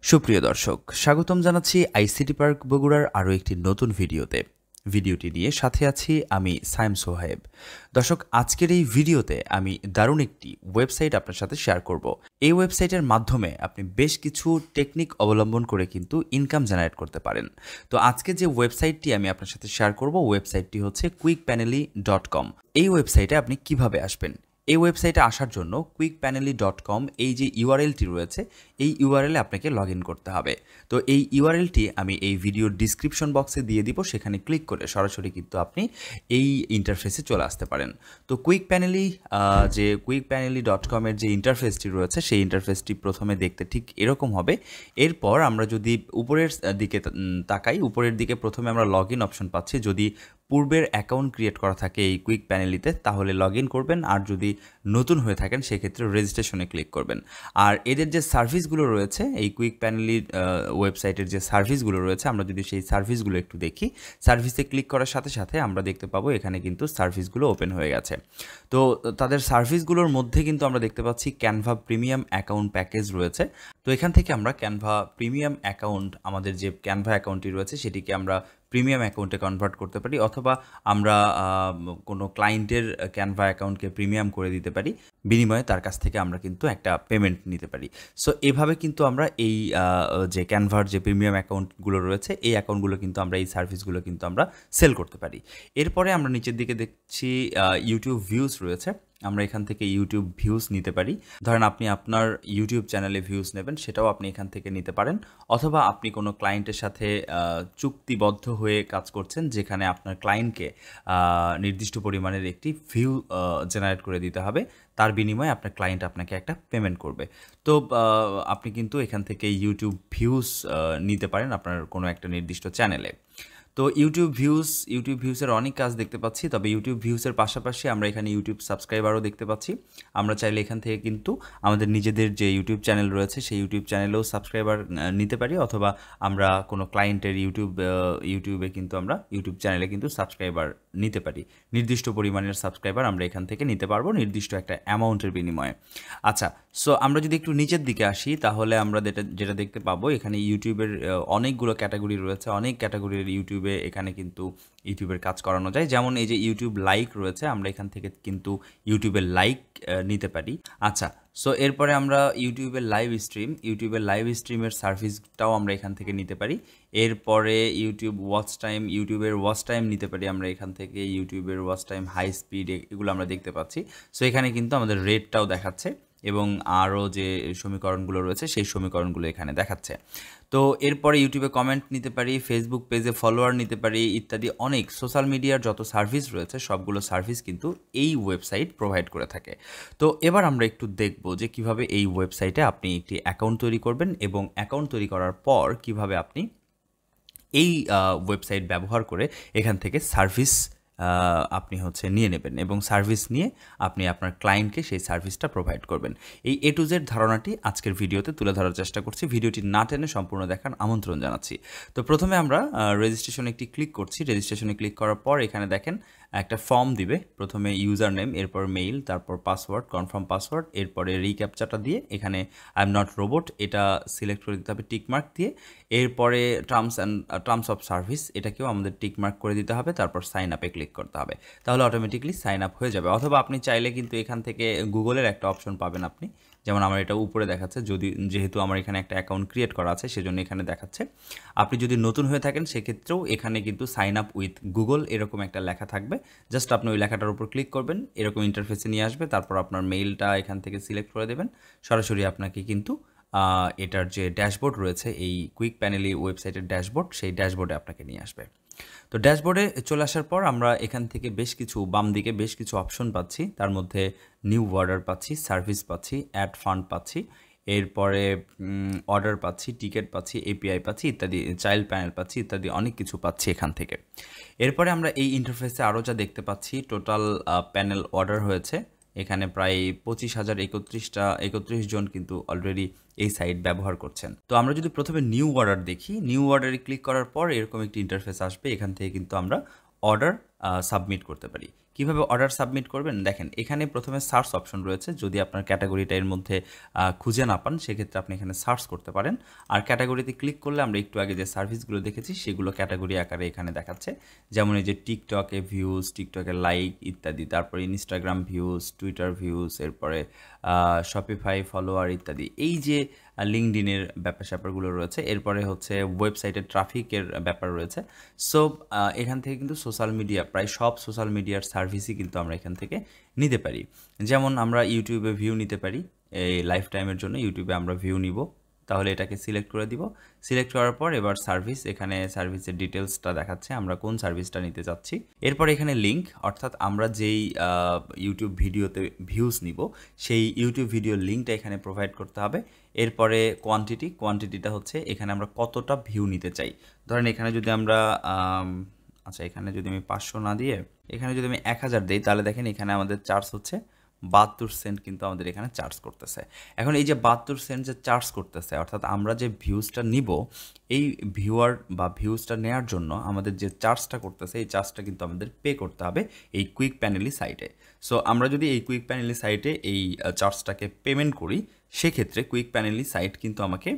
সুপ্রিয় দর্শক, স্বাগতম জানাচ্ছি আইসিটি পার্ক বগুড়ার আরও একটি নতুন ভিডিওতে। ভিডিওটি নিয়ে সাথে আছি আমি সাইম সোহায়েব। দর্শক, আজকের এই ভিডিওতে আমি দারুণ একটি ওয়েবসাইট আপনার সাথে শেয়ার করব। এই ওয়েবসাইটের মাধ্যমে আপনি বেশ কিছু টেকনিক অবলম্বন করে কিন্তু ইনকাম জেনারেট করতে পারেন। তো আজকে যে ওয়েবসাইটটি আমি আপনার সাথে শেয়ার করব, ওয়েবসাইটটি হচ্ছে quickpanely.com। এই ওয়েবসাইটে আপনি কিভাবে আসবেন? এই ওয়েবসাইটে আসার জন্য quickpanely.com এই যে ইউআরএলটি রয়েছে, এই ইউআরএলে আপনাকে লগ ইন করতে হবে। তো এই ইউআরএলটি আমি এই ভিডিওর ডিসক্রিপশন বক্সে দিয়ে দিব, সেখানে ক্লিক করে সরাসরি কিন্তু আপনি এই ইন্টারফেসে চলে আসতে পারেন। তো quickpanely.com এর যে ইন্টারফেসটি রয়েছে, সেই ইন্টারফেসটি প্রথমে দেখতে ঠিক এরকম হবে। এরপর আমরা যদি উপরের দিকে তাকাই, উপরের দিকে প্রথমে আমরা লগ ইন অপশন পাচ্ছি। যদি পূর্বের অ্যাকাউন্ট ক্রিয়েট করা থাকে এই কুইক প্যানেলিতে, তাহলে লগ ইন করবেন, আর যদি নতুন হয়ে থাকেন সেক্ষেত্রে রেজিস্ট্রেশনে ক্লিক করবেন। আর এদের যে সার্ভিসগুলো রয়েছে, এই কুইক প্যানেলির ওয়েবসাইটের যে সার্ভিসগুলো রয়েছে, আমরা যদি সেই সার্ভিসগুলো একটু দেখি, সার্ভিসে ক্লিক করার সাথে সাথে আমরা দেখতে পাবো এখানে কিন্তু সার্ভিসগুলো ওপেন হয়ে গেছে। তো তাদের সার্ভিসগুলোর মধ্যে কিন্তু আমরা দেখতে পাচ্ছি ক্যানভা প্রিমিয়াম অ্যাকাউন্ট প্যাকেজ রয়েছে। তো এখান থেকে আমরা ক্যানভা প্রিমিয়াম অ্যাকাউন্ট, আমাদের যে ক্যানভা অ্যাকাউন্টটি রয়েছে সেটিকে আমরা প্রিমিয়াম অ্যাকাউন্টে কনভার্ট করতে পারি, অথবা আমরা কোনো ক্লায়েন্টের ক্যানভা অ্যাকাউন্টকে প্রিমিয়াম করে দিতে পারি, বিনিময়ে তার কাছ থেকে আমরা কিন্তু একটা পেমেন্ট নিতে পারি। সো এভাবে কিন্তু আমরা এই যে ক্যানভার যে প্রিমিয়াম অ্যাকাউন্টগুলো রয়েছে, এই অ্যাকাউন্টগুলো কিন্তু আমরা, এই সার্ভিসগুলো কিন্তু আমরা সেল করতে পারি। এরপরে আমরা নিচের দিকে দেখছি ইউটিউব ভিউজ রয়েছে। আমরা এখান থেকে ইউটিউব ভিউজ নিতে পারি। ধরেন আপনি আপনার ইউটিউব চ্যানেলে ভিউজ নেবেন, সেটাও আপনি এখান থেকে নিতে পারেন। অথবা আপনি কোনো ক্লায়েন্টের সাথে চুক্তিবদ্ধ হয়ে কাজ করছেন, যেখানে আপনার ক্লায়েন্টকে নির্দিষ্ট পরিমাণের একটি ভিউ জেনারেট করে দিতে হবে, তার বিনিময়ে আপনার ক্লায়েন্ট আপনাকে একটা পেমেন্ট করবে। তো আপনি কিন্তু এখান থেকে ইউটিউব ভিউজ নিতে পারেন আপনার কোনো একটা নির্দিষ্ট চ্যানেলে। তো ইউটিউব ভিউসের অনেক কাজ দেখতে পাচ্ছি, তবে ইউটিউব ভিউসের পাশাপাশি আমরা এখানে ইউটিউব সাবস্ক্রাইবারও দেখতে পাচ্ছি। আমরা চাইলে এখান থেকে কিন্তু আমাদের নিজেদের যে ইউটিউব চ্যানেল রয়েছে, সেই ইউটিউব চ্যানেলেও সাবস্ক্রাইবার নিতে পারি, অথবা আমরা কোনো ক্লায়েন্টের ইউটিউবে কিন্তু আমরা ইউটিউব চ্যানেলে কিন্তু সাবস্ক্রাইবার নিতে পারি। নির্দিষ্ট পরিমাণের সাবস্ক্রাইবার আমরা এখান থেকে নিতে পারবো নির্দিষ্ট একটা অ্যামাউন্টের বিনিময়ে। আচ্ছা, সো আমরা যদি একটু নিচের দিকে আসি, তাহলে আমরা যেটা দেখতে পাবো, এখানে ইউটিউবের অনেকগুলো ক্যাটাগরি রয়েছে, অনেক ক্যাটাগরির ইউটিউবে এখানে কিন্তু ইউটিউবের কাজ করানো যায়। যেমন এই যে ইউটিউব লাইক রয়েছে, আমরা এখান থেকে কিন্তু ইউটিউবের লাইক নিতে পারি। আচ্ছা, সো এরপরে আমরা ইউটিউবের লাইভ স্ট্রিমের সার্ভিসটাও আমরা এখান থেকে নিতে পারি। এরপরে ইউটিউবের ওয়াচ টাইম নিতে পারি আমরা এখান থেকে। ইউটিউবের ওয়াচ টাইম, হাই স্পিড, এগুলো আমরা দেখতে পাচ্ছি। সো এখানে কিন্তু আমাদের রেটটাও দেখাচ্ছে, এবং আরও যে সমীকরণগুলো রয়েছে সেই সমীকরণগুলো এখানে দেখাচ্ছে। তো এরপরে ইউটিউবে কমেন্ট নিতে পারি, ফেসবুক পেজে ফলোয়ার নিতে পারি, ইত্যাদি অনেক সোশ্যাল মিডিয়ার যত সার্ভিস রয়েছে সবগুলো সার্ভিস কিন্তু এই ওয়েবসাইট প্রোভাইড করে থাকে। তো এবার আমরা একটু দেখব যে কিভাবে এই ওয়েবসাইটে আপনি একটি অ্যাকাউন্ট তৈরি করবেন, এবং অ্যাকাউন্ট তৈরি করার পর কিভাবে আপনি এই ওয়েবসাইট ব্যবহার করে এখান থেকে সার্ভিস আপনি নিয়ে নেবেন, এবং সার্ভিস নিয়ে আপনি আপনার ক্লায়েন্টকে সেই সার্ভিসটা প্রোভাইড করবেন। এই A to Z ধারণাটি আজকের ভিডিওতে তুলে ধরার চেষ্টা করছি। ভিডিওটি না টেনে সম্পূর্ণ দেখার আমন্ত্রণ জানাচ্ছি। তো প্রথমে আমরা রেজিস্ট্রেশনে একটি ক্লিক করছি। রেজিস্ট্রেশনে ক্লিক করার পর এখানে দেখেন একটা ফর্ম দিবে। প্রথমে ইউজার নেম, এরপর মেইল, তারপর পাসওয়ার্ড, কনফার্ম পাসওয়ার্ড, এরপরে রিক্যাপচাটা দিয়ে এখানে আই এম নট রোবট এটা সিলেক্ট করে দিতে হবে টিকমার্ক দিয়ে। এরপরে টার্মস অফ সার্ভিস, এটাকেও আমাদের টিকমার্ক করে দিতে হবে। তারপর সাইন আপে ক্লিক করতে হবে, তাহলে অটোমেটিকলি সাইন আপ হয়ে যাবে। অথবা আপনি চাইলে কিন্তু এখান থেকে গুগলের একটা অপশন পাবেন আপনি, যেমন আমার এটা উপরে দেখাচ্ছে। যেহেতু আমার এখানে একটা অ্যাকাউন্ট ক্রিয়েট করা আছে, সেজন্য এখানে দেখাচ্ছে। আপনি যদি নতুন হয়ে থাকেন সেক্ষেত্রেও এখানে কিন্তু সাইন আপ উইথ গুগল এরকম একটা লেখা থাকবে। জাস্ট আপনি ওই লেখাটার উপর ক্লিক করবেন, এরকম ইন্টারফেসে নিয়ে আসবে। তারপর আপনার মেইলটা এখান থেকে সিলেক্ট করে দেবেন, সরাসরি আপনাকে কিন্তু এটার যে ড্যাশবোর্ড রয়েছে, এই কুইক প্যানেলি ওয়েবসাইটের ড্যাশবোর্ড, সেই ড্যাশবোর্ডে আপনাকে নিয়ে আসবে। তো ড্যাশবোর্ডে চলে আসার পর আমরা এখান থেকে বাম দিকে বেশ কিছু অপশন পাচ্ছি। তার মধ্যে নিউ অর্ডার পাচ্ছি, সার্ভিস পাচ্ছি, অ্যাড ফান্ড পাচ্ছি, এরপরে অর্ডার পাচ্ছি, টিকিট পাচ্ছি, এপিআই পাচ্ছি ইত্যাদি, চাইল্ড প্যানেল পাচ্ছি ইত্যাদি, অনেক কিছু পাচ্ছি এখান থেকে। এরপরে আমরা এই ইন্টারফেসে আরও যা দেখতে পাচ্ছি, টোটাল প্যানেল অর্ডার হয়েছে এখানে প্রায় 25,031 জন কিন্তু অলরেডি এই সাইট ব্যবহার করছেন। তো আমরা যদি প্রথমে নিউ অর্ডার দেখি, নিউ অর্ডারে ক্লিক করার পর এরকম একটি ইন্টারফেস আসবে। এখান থেকে কিন্তু আমরা অর্ডার সাবমিট করতে পারি। কিভাবে অর্ডার সাবমিট করবেন দেখেন এখানে প্রথমে সার্চ অপশন রয়েছে যদি আপনার ক্যাটাগরিটা এর মধ্যে খুঁজে না পান সেক্ষেত্রে আপনি এখানে সার্চ করতে পারেন আর ক্যাটাগরিতে ক্লিক করলে আমরা একটু আগে যে সার্ভিসগুলো দেখেছি সেগুলো ক্যাটাগরি আকারে এখানে দেখাচ্ছে যেমন এই যে টিকটকে ভিউজ টিকটকে লাইক ইত্যাদি তারপরে ইনস্টাগ্রাম ভিউজ টুইটার ভিউজ এরপরে শপিফাই ফলোয়ার ইত্যাদি এই যে লিঙ্কডিনের ব্যাপার স্যাপারগুলো রয়েছে এরপরে হচ্ছে ওয়েবসাইটের ট্রাফিকের ব্যাপার রয়েছে সো এখান থেকে কিন্তু সোশ্যাল মিডিয়া প্রায় সব সোশ্যাল মিডিয়ার সার্ভিসই কিন্তু আমরা এখান থেকে নিতে পারি যেমন আমরা ইউটিউবে ভিউ নিতে পারি এই লাইফ টাইমের জন্য ইউটিউবে আমরা ভিউ নিব তাহলে এটাকে সিলেক্ট করে দিব সিলেক্ট করার পর এবার সার্ভিস এখানে সার্ভিসের ডিটেলসটা দেখাচ্ছে আমরা কোন সার্ভিসটা নিতে চাচ্ছি এরপর এখানে লিঙ্ক অর্থাৎ আমরা যেই ইউটিউব ভিডিওতে ভিউজ নিব সেই ইউটিউব ভিডিওর লিঙ্কটা এখানে প্রোভাইড করতে হবে এরপরে কোয়ান্টিটিটা হচ্ছে এখানে আমরা কতটা ভিউ নিতে চাই ধরেন এখানে যদি আমরা আচ্ছা এখানে যদি আমি 500 না দিয়ে এখানে যদি আমি 1000 দিই তাহলে দেখেন এখানে আমাদের চার্জ হচ্ছে 72 সেন্ট কিন্তু আমাদের এখানে চার্জ করতেছে এখন এই যে 72 সেন্ট যে চার্জ করতেছে অর্থাৎ আমরা যে ভিউজটা নিব এই ভিউয়ার বা ভিউজটা নেওয়ার জন্য আমাদের যে চার্জটা করতেছে এই চার্জটা কিন্তু আমাদের পে করতে হবে এই কুইক প্যানেলি সাইটে সো আমরা যদি এই কুইক প্যানেলি সাইটে এই চার্জটাকে পেমেন্ট করি সেক্ষেত্রে কুইক প্যানেলি সাইট কিন্তু আমাকে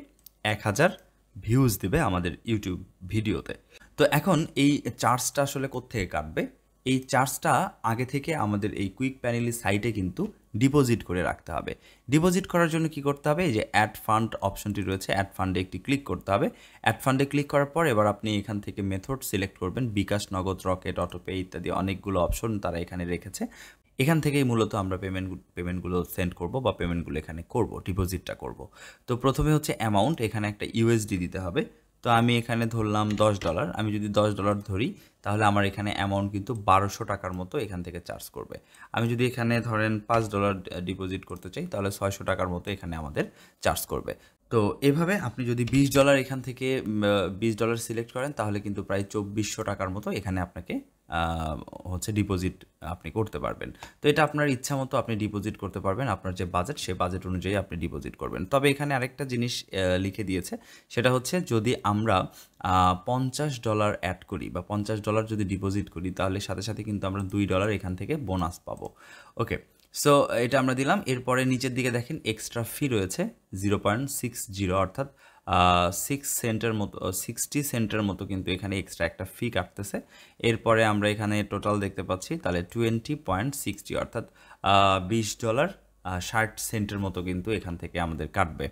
1000 ভিউজ দেবে আমাদের ইউটিউব ভিডিওতে তো এখন এই চার্জটা আসলে কোত্থেকে কাটবে এই চার্জটা আগে থেকে আমাদের এই কুইক প্যানেলি সাইটে কিন্তু ডিপোজিট করে রাখতে হবে ডিপোজিট করার জন্য কি করতে হবে এই যে অ্যাড ফান্ড অপশনটি রয়েছে অ্যাড ফান্ডে একটি ক্লিক করতে হবে অ্যাড ফান্ডে ক্লিক করার পর এবার আপনি এখান থেকে মেথড সিলেক্ট করবেন বিকাশ নগদ রকেট অটোপে ইত্যাদি অনেকগুলো অপশন তারা এখানে রেখেছে এখান থেকেই মূলত আমরা পেমেন্টগুলো সেন্ড করব বা পেমেন্টগুলো এখানে করব ডিপোজিটটা করব তো প্রথমে হচ্ছে অ্যামাউন্ট এখানে একটা ইউএসডি দিতে হবে তো আমি এখানে ধরলাম $10 আমি যদি $10 ধরি তাহলে আমার এখানে অ্যামাউন্ট কিন্তু 1200 টাকার মতো এখান থেকে চার্জ করবে আমি যদি এখানে ধরেন $5 ডিপোজিট করতে চাই তাহলে 600 টাকার মতো এখানে আমাদের চার্জ করবে তো এভাবে আপনি যদি $20 এখান থেকে $20 সিলেক্ট করেন তাহলে কিন্তু প্রায় 2400 টাকার মতো এখানে আপনাকে হচ্ছে ডিপোজিট আপনি করতে পারবেন তো এটা আপনার ইচ্ছা মতো আপনি ডিপোজিট করতে পারবেন আপনার যে বাজেট সে বাজেট অনুযায়ী আপনি ডিপোজিট করবেন তবে এখানে আরেকটা জিনিস লিখে দিয়েছে সেটা হচ্ছে যদি আমরা $50 অ্যাড করি বা $50 যদি ডিপোজিট করি তাহলে সাথে সাথে কিন্তু আমরা $2 এখান থেকে বোনাস পাবো ওকে সো এটা আমরা দিলাম এরপরে নিচের দিকে দেখেন এক্সট্রা ফি রয়েছে 0.60 অর্থাৎ 60 সেন্টের মতো কিন্তু এখানে এক্সট্রা একটা ফি কাটতেছে এরপরে আমরা এখানে টোটাল দেখতে পাচ্ছি তাহলে 20.60 অর্থাৎ $20 60 সেন্টের মতো কিন্তু এখান থেকে আমাদের কাটবে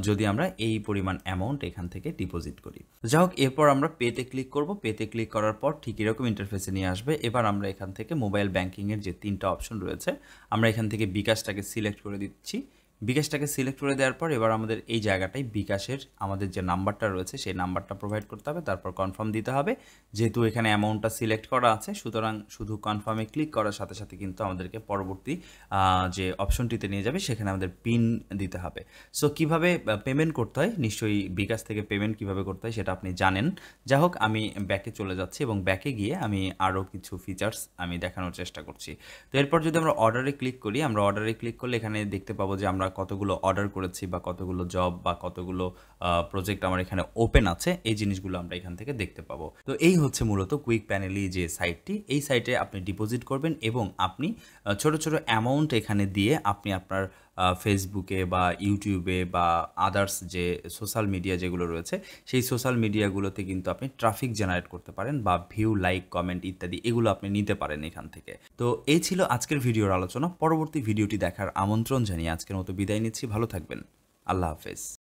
যদি আমরা এই পরিমাণ অ্যামাউন্ট এখান থেকে ডিপোজিট করি যাই হোক এরপর আমরা পেতে ক্লিক করব পেতে ক্লিক করার পর ঠিক এরকম ইন্টারফেসে নিয়ে আসবে এবার আমরা এখান থেকে মোবাইল ব্যাংকিংয়ের যে 3টা অপশন রয়েছে আমরা এখান থেকে বিকাশটাকে সিলেক্ট করে দিচ্ছি বিকাশটাকে সিলেক্ট করে দেওয়ার পর এবার আমাদের এই জায়গাটায় বিকাশের আমাদের যে নাম্বারটা রয়েছে সেই নাম্বারটা প্রোভাইড করতে হবে তারপর কনফার্ম দিতে হবে যেহেতু এখানে অ্যামাউন্টটা সিলেক্ট করা আছে সুতরাং শুধু কনফার্মে ক্লিক করার সাথে সাথে কিন্তু আমাদেরকে পরবর্তী যে অপশনটিতে নিয়ে যাবে সেখানে আমাদের পিন দিতে হবে সো কিভাবে পেমেন্ট করতে হয় নিশ্চয়ই বিকাশ থেকে পেমেন্ট কিভাবে করতে হয় সেটা আপনি জানেন যাই হোক আমি ব্যাকে চলে যাচ্ছি এবং ব্যাকে গিয়ে আমি আরও কিছু ফিচার্স আমি দেখানোর চেষ্টা করছি তো এরপর যদি আমরা অর্ডারে ক্লিক করি আমরা অর্ডারে ক্লিক করলে এখানে দেখতে পাবো যে আমরা কতগুলো অর্ডার করেছি বা কতগুলো জব বা কতগুলো প্রজেক্ট আমার এখানে ওপেন আছে এই জিনিসগুলো আমরা এখান থেকে দেখতে পাবো তো এই হচ্ছে মূলত কুইক প্যানেলি যে সাইটটি এই সাইটে আপনি ডিপোজিট করবেন এবং আপনি ছোট ছোট অ্যামাউন্ট এখানে দিয়ে আপনি আপনার ফেসবুকে বা ইউটিউবে বা আদার্স যে সোশ্যাল মিডিয়া যেগুলো রয়েছে সেই সোশ্যাল মিডিয়াগুলোতে কিন্তু আপনি ট্রাফিক জেনারেট করতে পারেন বা ভিউ লাইক কমেন্ট ইত্যাদি এগুলো আপনি নিতে পারেন এখান থেকে তো এই ছিল আজকের ভিডিওর আলোচনা পরবর্তী ভিডিওটি দেখার আমন্ত্রণ জানিয়ে আজকের মতো বিদায় নিচ্ছি ভালো থাকবেন আল্লাহ হাফেজ